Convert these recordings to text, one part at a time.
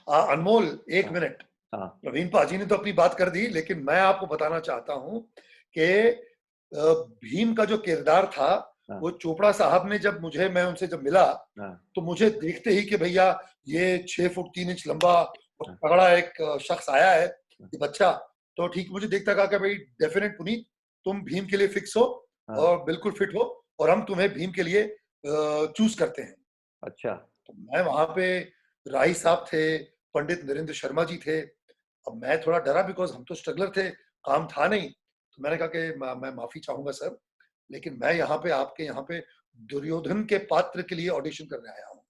अनमोल, एक हाँ मिनट। हाँ प्रवीण पाजी ने तो अपनी बात कर दी, लेकिन मैं आपको बताना चाहता हूं कि भीम का जो किरदार था, हाँ वो चोपड़ा साहब ने जब मैं उनसे जब मिला, हाँ तो मुझे देखते ही कि भैया ये 6 फुट 3 इंच लंबा और हाँ तगड़ा एक शख्स आया है, हाँ ये बच्चा। तो ठीक मुझे देखता कहा कि भाई डेफिनेट पुनीत, तुम भीम के लिए फिक्स हो हाँ, और बिल्कुल फिट हो, और हम तुम्हें भीम के लिए चूज करते हैं। अच्छा। तो मैं वहां पे, राही साहब थे, पंडित नरेंद्र शर्मा जी थे। अब मैं थोड़ा डरा, बिकॉज हम तो स्ट्रगलर थे, काम था नहीं। तो मैंने कहा कि मैं माफी चाहूंगा सर, लेकिन मैं यहाँ पे आपके यहाँ पे दुर्योधन के पात्र के लिए ऑडिशन करने आया हूँ।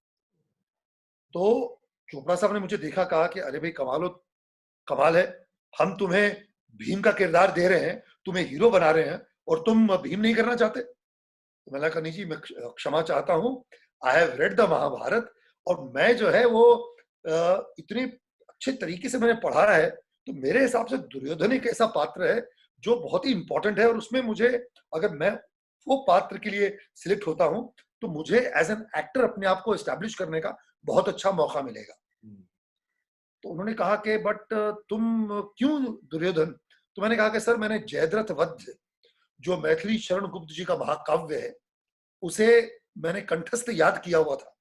तो चोपड़ा साहब ने मुझे देखा, कहा कि अरे भाई कमाल हो, कमाल है, हम तुम्हें भीम का किरदार दे रहे हैं, तुम्हें हीरो बना रहे हैं, और तुम भीम नहीं करना चाहते। तो मैंने कहा नहीं जी, मैं क्षमा चाहता हूँ, I have read the Mahabharata, और मैं जो है वो इतने अच्छे तरीके से मैंने पढ़ा है, तो मेरे हिसाब से दुर्योधन एक ऐसा पात्र है जो बहुत ही इंपॉर्टेंट है, और उसमें मुझे, अगर मैं वो पात्र के लिए सिलेक्ट होता हूं, तो मुझे एज एन एक्टर अपने आप को एस्टैब्लिश करने का बहुत अच्छा मौका मिलेगा। हम्म, तो उन्होंने कहा कि बट तुम क्यों दुर्योधन? तो मैंने कहा कि सर, मैंने जयद्रथ वध, जो मैथिली शरण गुप्त जी का महाकाव्य है, उसे मैंने कंठस्थ याद किया हुआ था।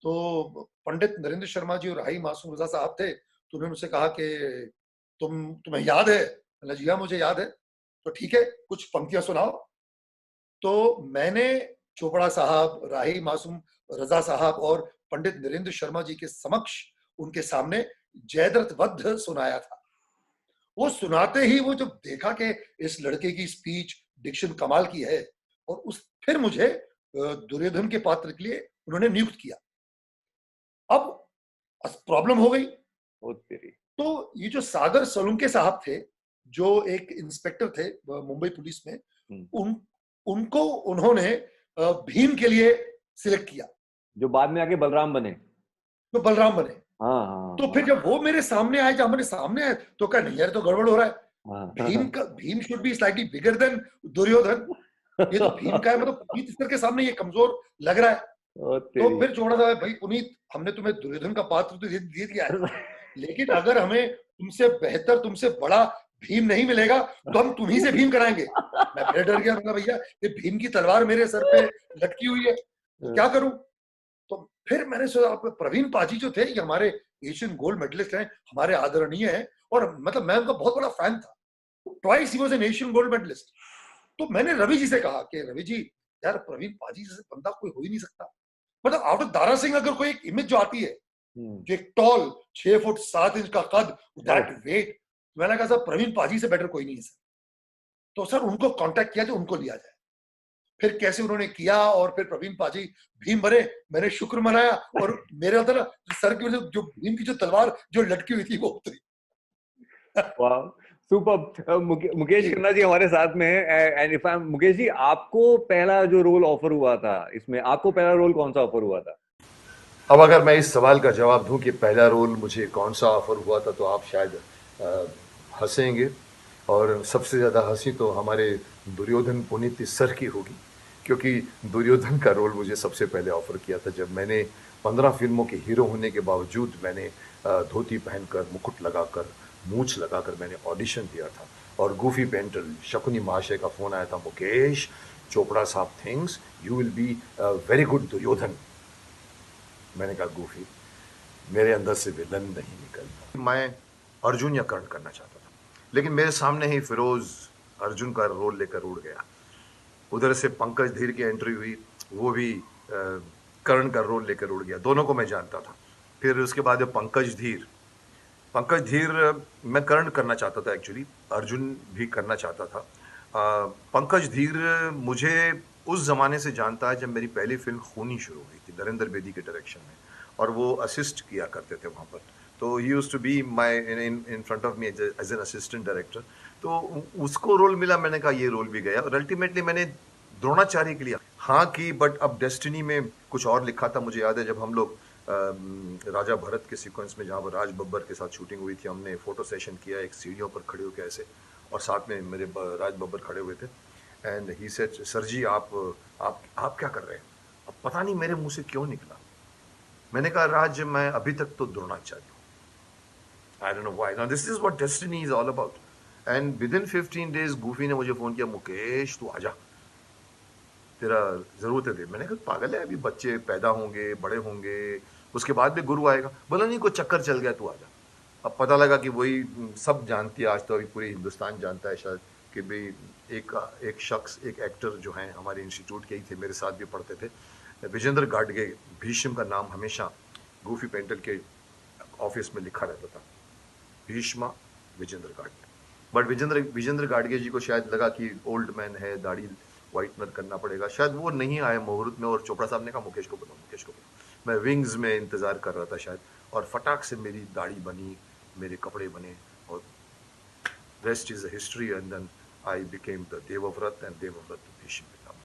तो पंडित नरेंद्र शर्मा जी और राही मासूम रजा साहब थे, तो उन्होंने मुझसे कहा कि तुम्हें याद है? मैंने जी हाँ, मुझे याद है। तो ठीक है, कुछ पंक्तियां सुनाओ। तो मैंने चोपड़ा साहब, राही मासूम रजा साहब और पंडित नरेंद्र शर्मा जी के समक्ष, उनके सामने जयद्रथ वध सुनाया था। वो सुनाते ही वो जब देखा कि इस लड़के की स्पीच डिक्शन कमाल की है, और उस फिर मुझे दुर्योधन के पात्र के लिए उन्होंने नियुक्त किया। अब प्रॉब्लम हो गई। ओ तेरी। तो ये जो सागर सलुंके साहब थे, जो एक इंस्पेक्टर थे मुंबई पुलिस में, हम्म, उन उनको उन्होंने भीम के लिए सिलेक्ट किया, जो बाद में आके बलराम बने। तो बलराम बने। हाँ हाँ तो हाँ फिर जब वो मेरे सामने आए, जब मेरे सामने आए, तो कहा नहीं यार, तो गड़बड़ हो रहा है। हाँ भीम हाँ। का, Bhim should be slightly bigger than Duryodhan. ये तो भीम का है, मतलब पुनीत सर के सामने ये कमजोर लग रहा है। ओ तो तेरी। फिर जोड़ा था, भाई पुनीत, हमने तुम्हें दुर्योधन का पात्र तो दे दिया है, लेकिन अगर हमें तुमसे बेहतर, तुमसे बड़ा भीम नहीं मिलेगा, तो हम तुम्ही से भीम कराएंगे। मैं फिर डर गया, मतलब भैया ये भीम की तलवार मेरे सर पे लटकी हुई है, तो क्या करूं? तो फिर मैंने सोचा, प्रवीण पाजी जो थे, ये हमारे एशियन गोल्ड मेडलिस्ट हैं, हमारे आदरणीय हैं, और मतलब मैं उनका बहुत बड़ा फैन था। Twice he was an Asian gold medallist. तो मैंने रवि जी से कहा कि रवि जी, यार प्रवीण पाजी जैसे बंदा कोई हो ही नहीं सकता। मतलब आउट ऑफ दारा सिंह अगर कोई एक इमेज जो आती है, हम्म, जो एक टॉल, 6 फुट 7 इंच का कद, ओ, दैट वेट, मैंने कहा सर, प्रवीण पाजी से बेटर कोई नहीं है सर। तो सर उनको कांटेक्ट किया, जो उनको लिया जाए। फिर कैसे उन्होंने किया, और फिर प्रवीण पाजी भीम बने। मैंने शुक्र मनाया, और मेरे अंदर सर की जो भीम की जो तलवार जो लटकी हुई थी, वो उतरी। वाह, सुपर। मुकेश जी। खन्ना जी हमारे साथ में है। And if I Mukesh ji, आपको पहला जो रोल ऑफर हुआ था, इसमें आपको पहला रोल कौन सा ऑफर हुआ था? अब अगर मैं इस सवाल का जवाब दूं कि पहला रोल मुझे कौन सा ऑफर हुआ था, तो आप शायद हंसेंगे, और सबसे ज़्यादा हंसी तो हमारे दुर्योधन पुनीत सर की होगी, क्योंकि दुर्योधन का रोल मुझे सबसे पहले ऑफर किया था जब मैंने 15 फिल्मों के हीरो होने के बावजूद मैंने धोती पहनकर, मुकुट लगाकर, मूछ लगाकर मैंने ऑडिशन दिया था, और गूफी पेंटर शकुनी महाशय का फ़ोन आया था, मुकेश, चोपड़ा साहब things you will be very good Duryodhan. मैंने कहा गूफी, मेरे अंदर से विलन नहीं निकलता। मैं अर्जुन या कर्ण करना चाहता था, लेकिन मेरे सामने ही फिरोज अर्जुन का रोल लेकर उड़ गया। उधर से पंकज धीर की एंट्री हुई, वो भी कर्ण का रोल लेकर उड़ गया। दोनों को मैं जानता था। फिर उसके बाद पंकज धीर मैं कर्ण करना चाहता था एक्चुअली, अर्जुन भी करना चाहता था। पंकज धीर मुझे उस ज़माने से जानता है जब मेरी पहली फिल्म खूनी शुरू हुई थी नरेंद्र बेदी के डायरेक्शन में, और वो असिस्ट किया करते थे वहाँ पर। तो he used to be my in front of me as an assistant director. तो उसको रोल मिला, मैंने कहा ये रोल भी गया, और अल्टीमेटली मैंने द्रोणाचार्य के लिए हाँ की, बट अब डेस्टिनी में कुछ और लिखा था। मुझे याद है जब हम लोग राजा भरत के सीक्वेंस में, जहाँ पर राज बब्बर के साथ शूटिंग हुई थी, हमने फोटो सेशन किया एक सीढ़ियों पर खड़े होकर ऐसे, और साथ में मेरे राज बब्बर खड़े हुए थे। एंड ही सेड, सर जी आप क्या कर रहे हैं? अब पता नहीं मेरे मुंह से क्यों निकला, मैंने कहा राज मैं अभी तक तो द्रोणाचार्य हूँ। I don't know why, now this is what destiny is all about. And with in 15 days Goofy ने मुझे फोन किया, मुकेश तू आजा, तेरा जरूरत है दे। मैंने कहा पागल है, अभी बच्चे पैदा होंगे, बड़े होंगे, उसके बाद भी गुरु आएगा। बोला नहीं, कोई चक्कर चल गया, तू आजा। अब पता लगा कि वही सब जानती है, आज तो अभी पूरी हिंदुस्तान जानता है शायद, कि भाई एक शख्स, एक एक्टर जो हैं हमारे इंस्टीट्यूट के ही थे, मेरे साथ भी पढ़ते थे, विजेंद्र गाडगे। भीष्म का नाम हमेशा गूफी पेंटल के ऑफिस में लिखा रहता था, भीष्मा विजेंद्र गाडगे। बट विजेंद्र गाडगे जी को शायद लगा कि ओल्ड मैन है, दाढ़ी व्हाइटनर करना पड़ेगा, शायद वो नहीं आए मुहूर्त में। और चोपड़ा साहब ने कहा मुकेश को बुलाओ, मुकेश को बुलाओ। मैं विंग्स में इंतजार कर रहा था शायद, और फटाक से मेरी दाढ़ी बनी, मेरे कपड़े बने, और rest is history. And then I became the Devvrat and Devvrat Bhishma.